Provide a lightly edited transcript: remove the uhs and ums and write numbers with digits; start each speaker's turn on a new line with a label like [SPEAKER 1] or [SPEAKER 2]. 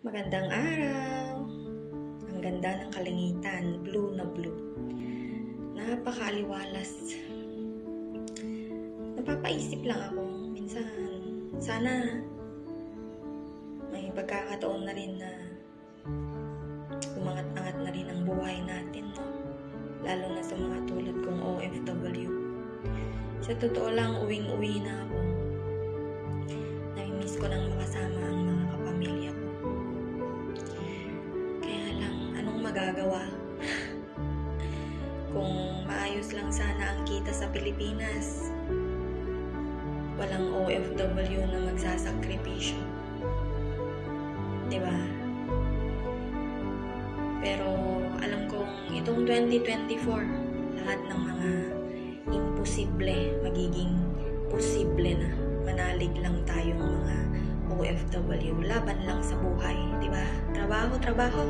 [SPEAKER 1] Magandang araw. Ang ganda ng kalangitan, blue na blue. Napakaaliwalas. Napapaisip lang ako minsan. Sana may pagkakataon na rin na umangat-angat na rin ang buhay natin, no? Lalo na sa mga tulad kong OFW. Sa totoo lang, uwing-uwi na ako. Namimiss ko nang makasama ang mga kapamilya ko. Kaya lang, anong magagawa? Kung maayos lang sana ang kita sa Pilipinas, walang OFW na magsasakripisyo. Diba? Pero alam kong itong 2024, lahat ng mga imposible magiging posible na. Manalig lang tayong mga OFW. Laban lang sa buhay. Diba? Trabaho, trabaho.